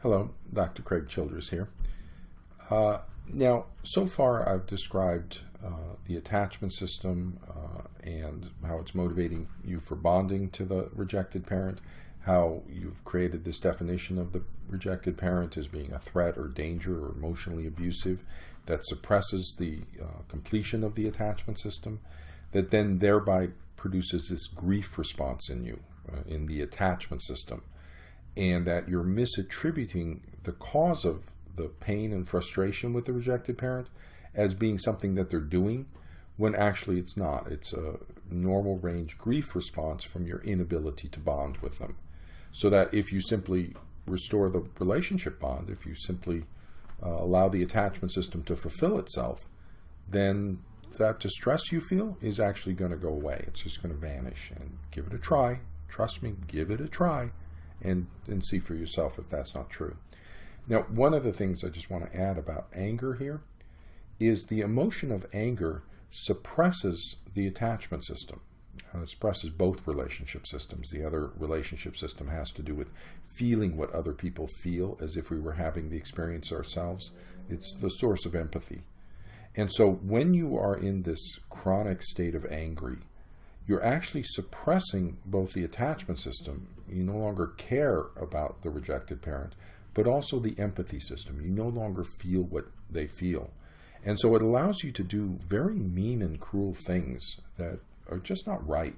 Hello, Dr. Craig Childress here. Now, so far I've described the attachment system and how it's motivating you for bonding to the rejected parent, how you've created this definition of the rejected parent as being a threat or danger or emotionally abusive that suppresses the completion of the attachment system, that then thereby produces this grief response in you, in the attachment system, and that you're misattributing the cause of the pain and frustration with the rejected parent as being something that they're doing, when actually it's not. It's a normal range grief response from your inability to bond with them. So that if you simply restore the relationship bond, if you simply allow the attachment system to fulfill itself, then that distress you feel is actually going to go away. It's just going to vanish. And give it a try. Trust me, give it a try. And see for yourself if that's not true. Now, one of the things I just want to add about anger here is the emotion of anger suppresses the attachment system. It suppresses both relationship systems. The other relationship system has to do with feeling what other people feel as if we were having the experience ourselves. It's the source of empathy. And so when you are in this chronic state of angry, you're actually suppressing both the attachment system. You no longer care about the rejected parent, but also the empathy system. You no longer feel what they feel. And so it allows you to do very mean and cruel things that are just not right.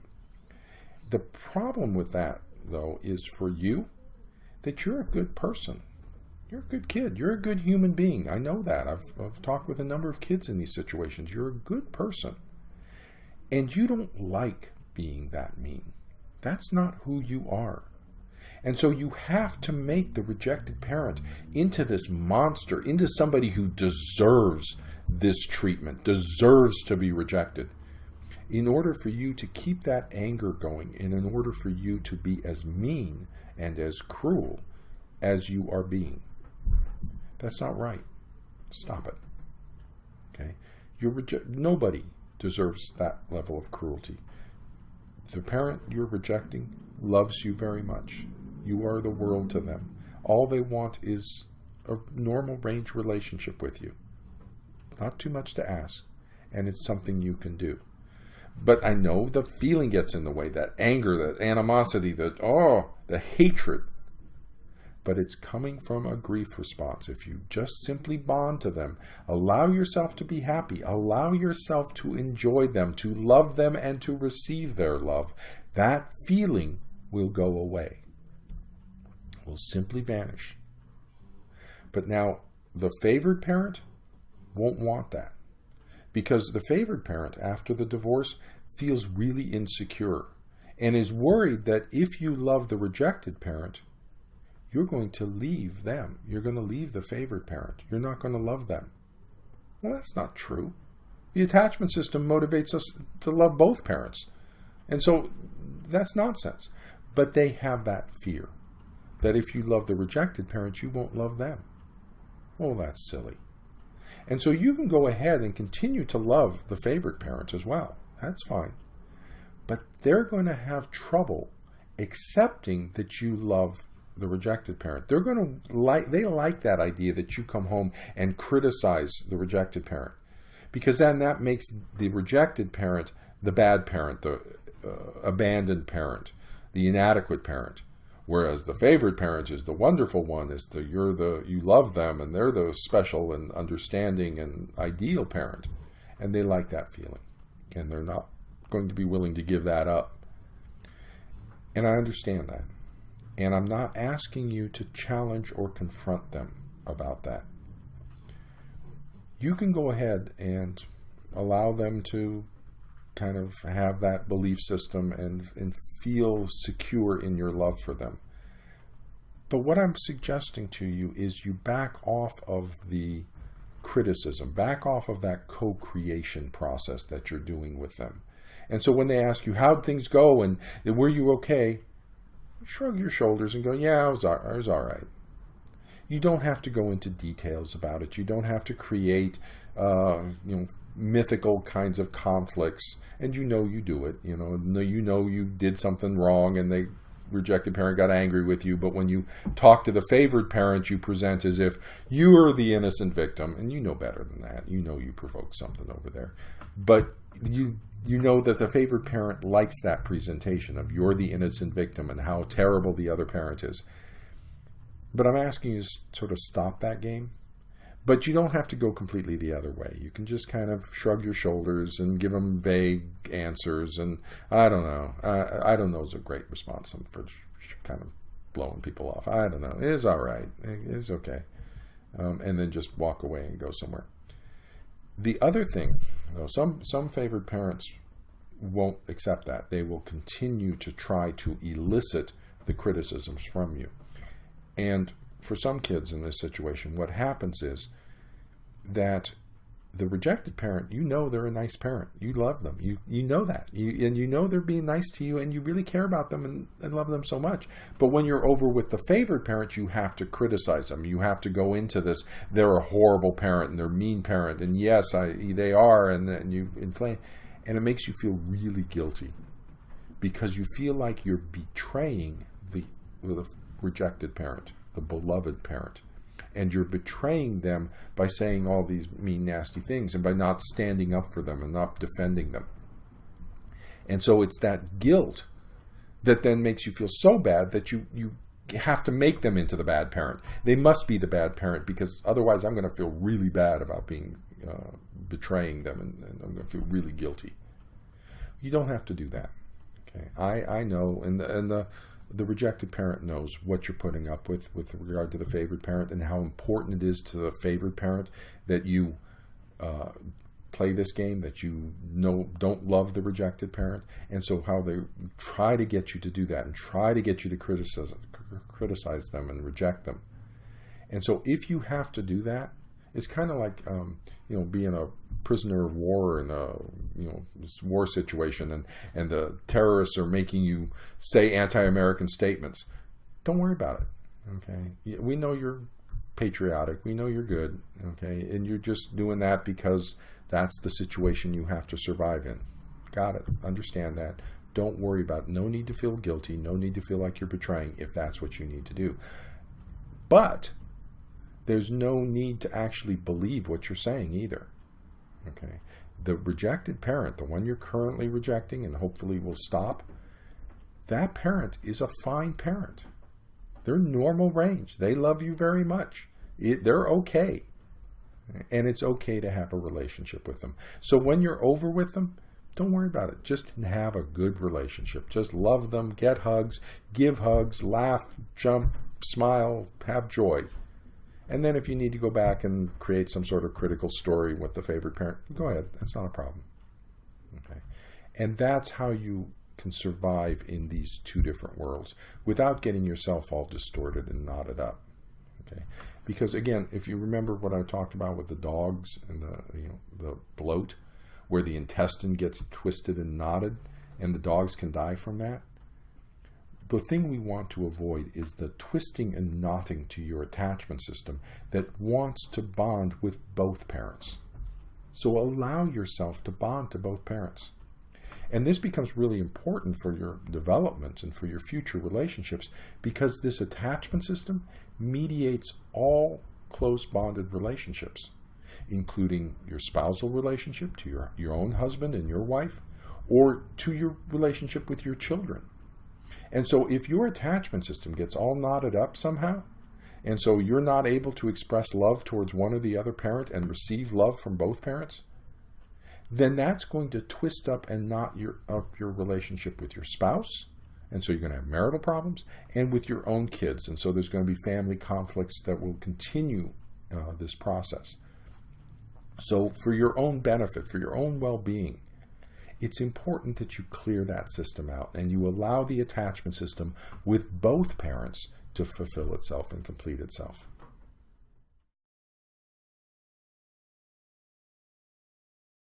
The problem with that, though, is for you, that you're a good person. You're a good kid. You're a good human being. I know that. I've talked with a number of kids in these situations. You're a good person. And you don't like being that mean. That's not who you are. And so you have to make the rejected parent into this monster, into somebody who deserves this treatment, deserves to be rejected, in order for you to keep that anger going, and in order for you to be as mean and as cruel as you are being. That's not right. Stop it. Okay? Nobody deserves that level of cruelty. The parent you're rejecting loves you very much. You are the world to them. All they want is a normal range relationship with you. Not too much to ask, and it's something you can do. But I know the feeling gets in the way, that anger, that animosity, the hatred. But it's coming from a grief response. If you just simply bond to them, allow yourself to be happy, allow yourself to enjoy them, to love them, and to receive their love, that feeling will go away. It will simply vanish. But now, the favored parent won't want that. Because the favored parent, after the divorce, feels really insecure and is worried that if you love the rejected parent, you're going to leave them. You're going to leave the favored parent. You're not going to love them. Well, that's not true. The attachment system motivates us to love both parents. And so that's nonsense. But they have that fear that if you love the rejected parent, you won't love them. Well, that's silly. And so you can go ahead and continue to love the favored parent as well. That's fine. But they're going to have trouble accepting that you love the rejected parent. They like that idea that you come home and criticize the rejected parent, because then that makes the rejected parent the bad parent, the abandoned parent, the inadequate parent, whereas the favored parent is the wonderful one. You love them, and they're the special and understanding and ideal parent, and they like that feeling, and they're not going to be willing to give that up. And I understand that. And I'm not asking you to challenge or confront them about that. You can go ahead and allow them to kind of have that belief system and feel secure in your love for them. But what I'm suggesting to you is you back off of the criticism, back off of that co-creation process that you're doing with them. And so when they ask you, how'd things go, and were you okay? Shrug your shoulders and go, yeah, it was all right. You don't have to go into details about it. You don't have to create mythical kinds of conflicts, and you know you do it. You did something wrong, and they rejected parent got angry with you, but when you talk to the favored parent, you present as if you're the innocent victim, and you know better than that. You know you provoked something over there. But you know that the favored parent likes that presentation of you're the innocent victim and how terrible the other parent is. But I'm asking you to sort of stop that game. But you don't have to go completely the other way. You can just kind of shrug your shoulders and give them vague answers. And I don't know. I don't know is a great response for kind of blowing people off. I don't know. It is all right. It's okay. And then just walk away and go somewhere. The other thing, though, some favored parents won't accept that. They will continue to try to elicit the criticisms from you. And for some kids in this situation, what happens is that the rejected parent, you know they're a nice parent. You love them. You know that. And you know they're being nice to you, and you really care about them and love them so much. But when you're over with the favored parent, you have to criticize them. You have to go into this, they're a horrible parent, and they're a mean parent, and yes, they are, and you inflame. And it makes you feel really guilty because you feel like you're betraying the rejected parent, the beloved parent. And you're betraying them by saying all these mean, nasty things and by not standing up for them and not defending them. And so it's that guilt that then makes you feel so bad that you have to make them into the bad parent. They must be the bad parent because otherwise I'm going to feel really bad about betraying them, and I'm going to feel really guilty. You don't have to do that. Okay, I know, and the rejected parent knows what you're putting up with regard to the favored parent and how important it is to the favored parent that you play this game, that you don't love the rejected parent, and so how they try to get you to do that and try to get you to criticize them and reject them. And so if you have to do that, it's kind of like being a prisoner of war in a war situation, and the terrorists are making you say anti-American statements. Don't worry about it. Okay, we know you're patriotic. We know you're good. Okay, and you're just doing that because that's the situation you have to survive in. Got it. Understand that. Don't worry about it. No need to feel guilty. No need to feel like you're betraying if that's what you need to do. But there's no need to actually believe what you're saying either. Okay, the rejected parent, the one you're currently rejecting and hopefully will stop, that parent is a fine parent. They're normal range. They love you very much. They're okay. And it's okay to have a relationship with them. So when you're over with them, don't worry about it. Just have a good relationship. Just love them, get hugs, give hugs, laugh, jump, smile, have joy. And then if you need to go back and create some sort of critical story with the favored parent, go ahead. That's not a problem. Okay. And that's how you can survive in these two different worlds without getting yourself all distorted and knotted up. Okay. Because again, if you remember what I talked about with the dogs and the bloat, where the intestine gets twisted and knotted and the dogs can die from that, the thing we want to avoid is the twisting and knotting to your attachment system that wants to bond with both parents. So allow yourself to bond to both parents. And this becomes really important for your development and for your future relationships because this attachment system mediates all close bonded relationships, including your spousal relationship to your own husband and your wife, or to your relationship with your children. And so if your attachment system gets all knotted up somehow, and so you're not able to express love towards one or the other parent and receive love from both parents, then that's going to twist up and knot up your relationship with your spouse. And so you're going to have marital problems and with your own kids. And so there's going to be family conflicts that will continue this process. So for your own benefit, for your own well-being, it's important that you clear that system out and you allow the attachment system with both parents to fulfill itself and complete itself.